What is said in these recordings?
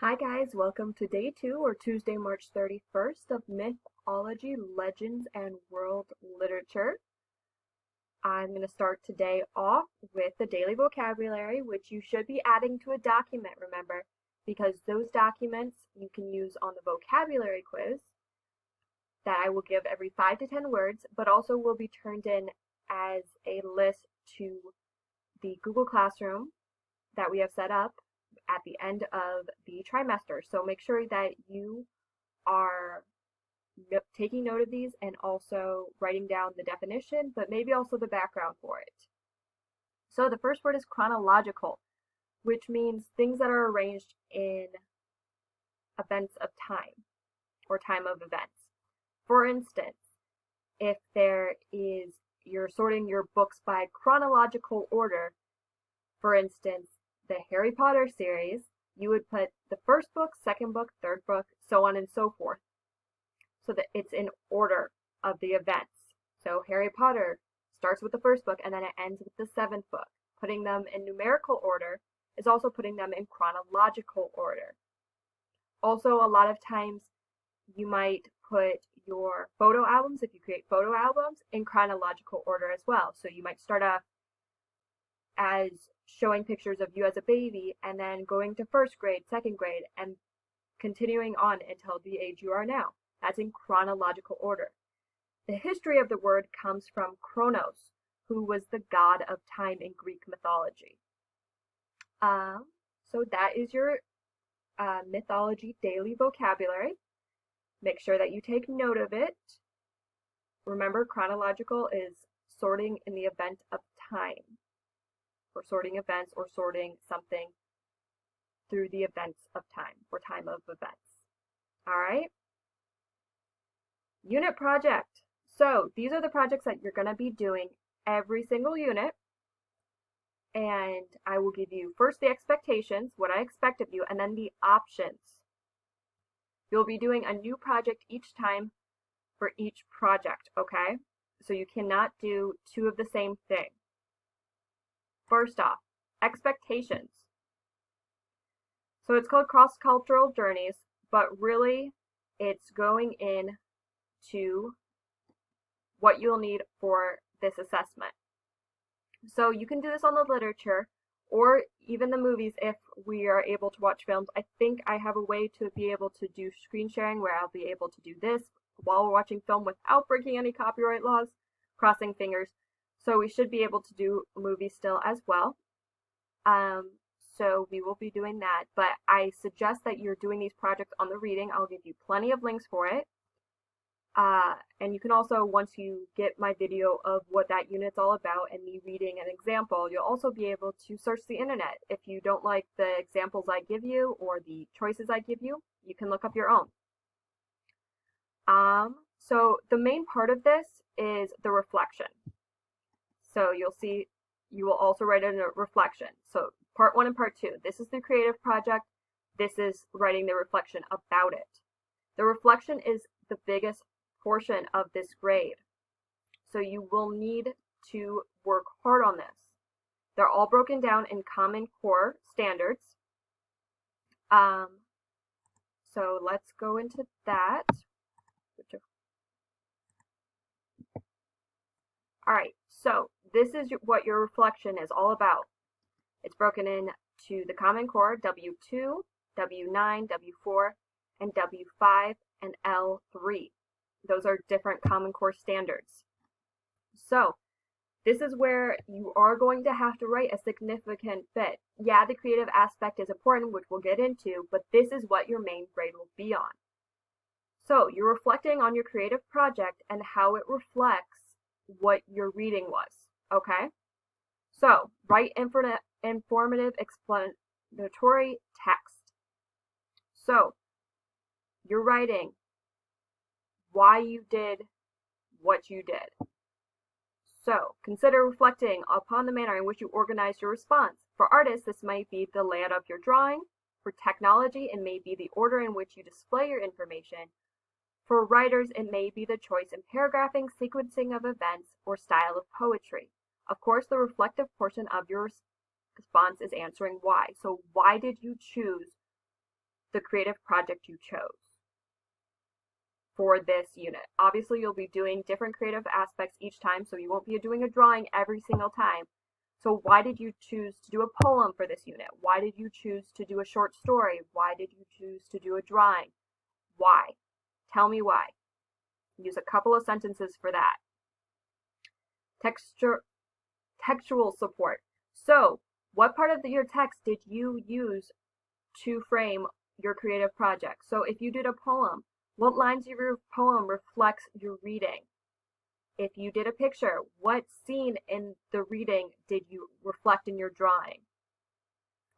Hi guys, welcome to day 2 or Tuesday, March 31st of Mythology, Legends, and World Literature. I'm going to start today off with the daily vocabulary, which you should be adding to a document, remember, because those documents you can use on the vocabulary quiz that I will give every 5 to 10 words, but also will be turned in as a list to the Google Classroom that we have set up at the end of the trimester. So make sure that you are taking note of these and also writing down the definition, but maybe also the background for it. So the first word is chronological, which means things that are arranged in events of time or time of events. For instance, if you're sorting your books by chronological order, for instance, the Harry Potter series, you would put the first book, second book, third book, so on and so forth, so that it's in order of the events. So Harry Potter starts with the first book and then it ends with the seventh book. Putting them in numerical order is also putting them in chronological order. Also, a lot of times you might put your photo albums, if you create photo albums, in chronological order as well. So you might start off as showing pictures of you as a baby and then going to first grade, second grade, and continuing on until the age you are now. That's in chronological order. The history of the word comes from Kronos, who was the god of time in Greek mythology. So that is your mythology daily vocabulary. Make sure that you take note of it. Remember, chronological is sorting in the event of time, or sorting events, or sorting something through the events of time, or time of events. All right? Unit project. So these are the projects that you're going to be doing every single unit. And I will give you first the expectations, what I expect of you, and then the options. You'll be doing a new project each time for each project, okay? So you cannot do two of the same thing. First off, expectations. So it's called cross-cultural journeys, but really it's going in to what you'll need for this assessment. So you can do this on the literature or even the movies if we are able to watch films. I think I have a way to be able to do screen sharing where I'll be able to do this while we're watching film without breaking any copyright laws, crossing fingers. So we should be able to do movies still as well. So we will be doing that, but I suggest that you're doing these projects on the reading. I'll give you plenty of links for it. And you can also, once you get my video of what that unit's all about and me reading an example, you'll also be able to search the internet. If you don't like the examples I give you or the choices I give you, you can look up your own. So the main part of this is the reflection. So you'll see, you will also write in a reflection. So part 1 and part 2, this is the creative project. This is writing the reflection about it. The reflection is the biggest portion of this grade. So you will need to work hard on this. They're all broken down in Common Core standards. So let's go into that. All right, so this is what your reflection is all about. It's broken into the Common Core, W2, W9, W4, and W5, and L3. Those are different Common Core standards. So this is where you are going to have to write a significant bit. Yeah, the creative aspect is important, which we'll get into, but this is what your main grade will be on. So you're reflecting on your creative project and how it reflects what your reading was, okay? So write informative explanatory text. So you're writing why you did what you did. So consider reflecting upon the manner in which you organized your response. For artists, this might be the layout of your drawing. For technology, it may be the order in which you display your information. For writers, it may be the choice in paragraphing, sequencing of events, or style of poetry. Of course, the reflective portion of your response is answering why. So why did you choose the creative project you chose for this unit. Obviously, you'll be doing different creative aspects each time, so you won't be doing a drawing every single time. So why did you choose to do a poem for this unit? Why did you choose to do a short story? Why did you choose to do a drawing? Why? Tell me why. Use a couple of sentences for that. Textual support. So, what part of your text did you use to frame your creative project? So if you did a poem, what lines of your poem reflects your reading? If you did a picture, what scene in the reading did you reflect in your drawing?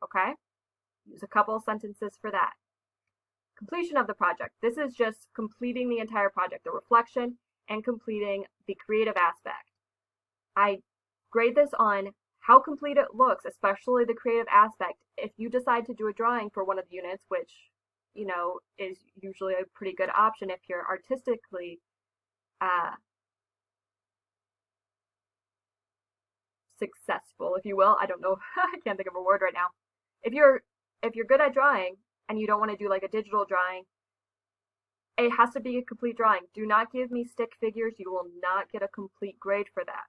Okay? Use a couple of sentences for that. Completion of the project. This is just completing the entire project, the reflection and completing the creative aspect. I grade this on how complete it looks, especially the creative aspect. If you decide to do a drawing for one of the units, which, you know, is usually a pretty good option if you're artistically successful, if you will. I don't know, I can't think of a word right now. If you're good at drawing and you don't want to do like a digital drawing, it has to be a complete drawing. Do not give me stick figures. You will not get a complete grade for that.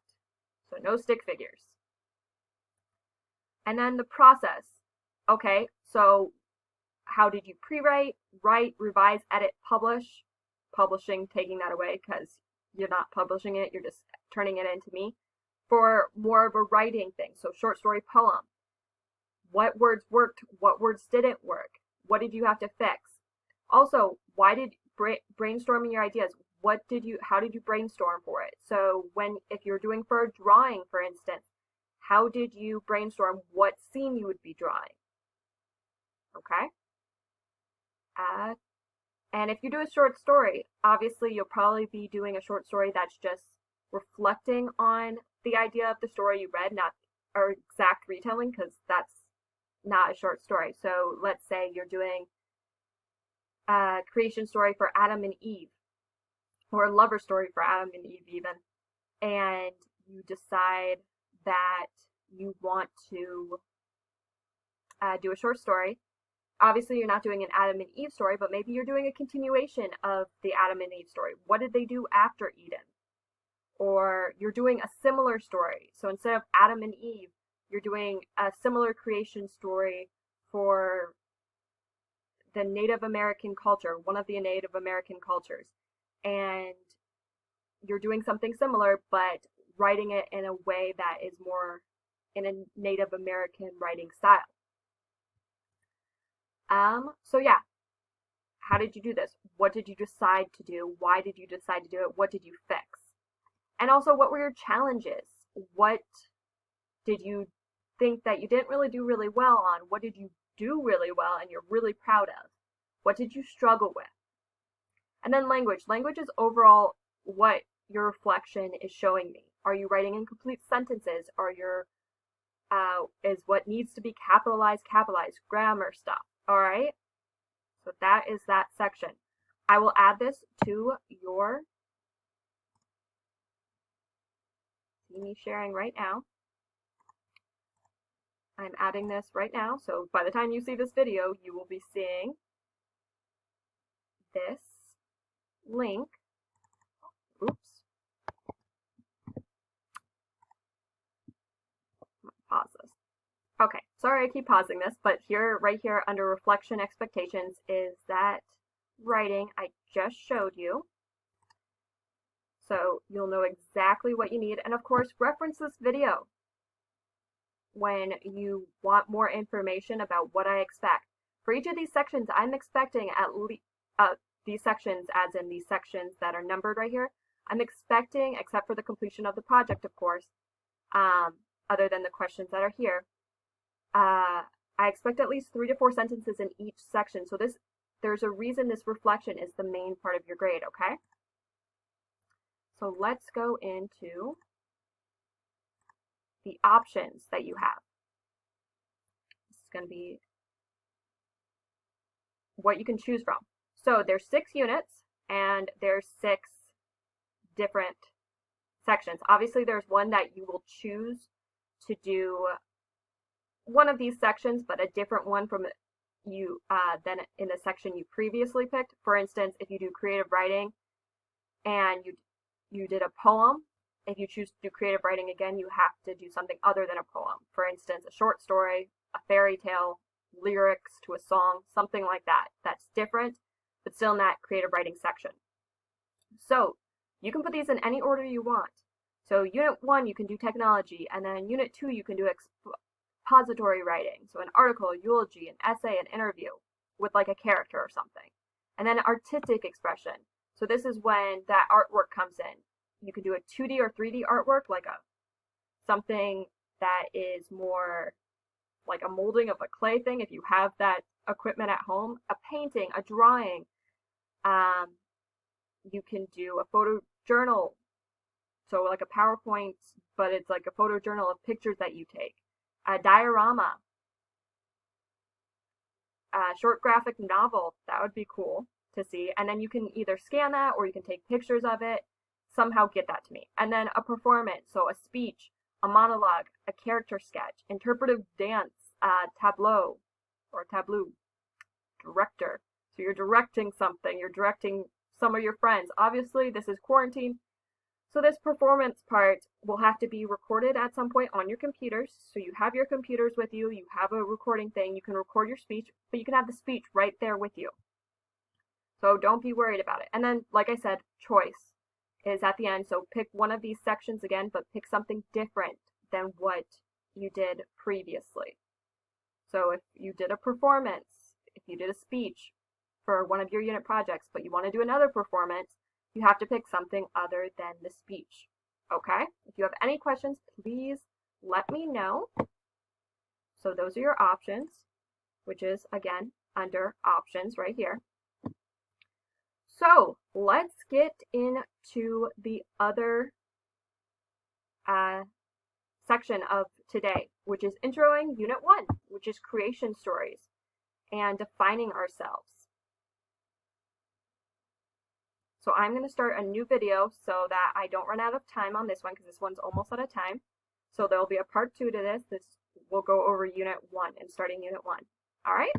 So no stick figures. And then the process. Okay, so how did you pre-write, write, revise, edit, publish? Publishing, taking that away because you're not publishing it, you're just turning it into me. For more of a writing thing, so short story, poem. What words worked? What words didn't work? What did you have to fix? Also, why did brainstorming your ideas? How did you brainstorm for it? So if you're doing for a drawing, for instance, how did you brainstorm what scene you would be drawing? Okay? And if you do a short story, obviously you'll probably be doing a short story that's just reflecting on the idea of the story you read, not or exact retelling, because that's not a short story. So let's say you're doing a creation story for Adam and Eve, or a lover story for Adam and Eve even, and you decide that you want to do a short story. Obviously, you're not doing an Adam and Eve story, but maybe you're doing a continuation of the Adam and Eve story. What did they do after Eden? Or you're doing a similar story. So instead of Adam and Eve, you're doing a similar creation story for the Native American culture, one of the Native American cultures. And you're doing something similar, but writing it in a way that is more in a Native American writing style. So yeah, how did you do this? What did you decide to do? Why did you decide to do it? What did you fix? And also, what were your challenges? What did you think that you didn't really do really well on? What did you do really well and you're really proud of? What did you struggle with? And then language. Language is overall what your reflection is showing me. Are you writing incomplete sentences? Is what needs to be capitalized, grammar stuff. Alright? So that is that section. I will add this to your, see me sharing right now. I'm adding this right now, so by the time you see this video, you will be seeing this link. Oops. Pause this. Okay, sorry I keep pausing this, but right here under reflection expectations is that writing I just showed you. So you'll know exactly what you need, and of course reference this video when you want more information about what I expect. For each of these sections, I'm expecting at least, these sections as in these sections that are numbered right here, I'm expecting, except for the completion of the project of course, other than the questions that are here, I expect at least 3 to 4 sentences in each section. So there's a reason this reflection is the main part of your grade, okay? So let's go into the options that you have. This is going to be what you can choose from. So there's 6 units and there's 6 different sections. Obviously there's one that you will choose to do one of these sections, but a different one from than in the section you previously picked. For instance, if you do creative writing and you did a poem, if you choose to do creative writing again, you have to do something other than a poem. For instance, a short story, a fairy tale, lyrics to a song, something like that. That's different, but still in that creative writing section. So you can put these in any order you want. So Unit 1, you can do technology, and then Unit 2, you can do expository writing. So an article, a eulogy, an essay, an interview with like a character or something. And then artistic expression. So this is when that artwork comes in. You can do a 2D or 3D artwork, like something that is more like a molding of a clay thing, if you have that equipment at home, a painting, a drawing. You can do a photojournal, so like a PowerPoint, but it's like a photojournal of pictures that you take. A diorama, a short graphic novel, that would be cool to see. And then you can either scan that or you can take pictures of it, somehow get that to me. And then a performance, so a speech, a monologue, a character sketch, interpretive dance, tableau, director. So you're directing something, you're directing some of your friends. Obviously, this is quarantine, so this performance part will have to be recorded at some point on your computers. So you have your computers with you, you have a recording thing, you can record your speech, but you can have the speech right there with you. So don't be worried about it. And then, like I said, choice is at the end. So pick one of these sections again, but pick something different than what you did previously. So if you did a performance, if you did a speech for one of your unit projects, but you want to do another performance, you have to pick something other than the speech. Okay? If you have any questions, please let me know. So those are your options, which is, again, under options right here. So let's get into the other section of today, which is introing Unit 1, which is creation stories and defining ourselves. So I'm going to start a new video so that I don't run out of time on this one, because this one's almost out of time. So there'll be a part 2 to this. This will go over Unit 1 and starting Unit 1. All right?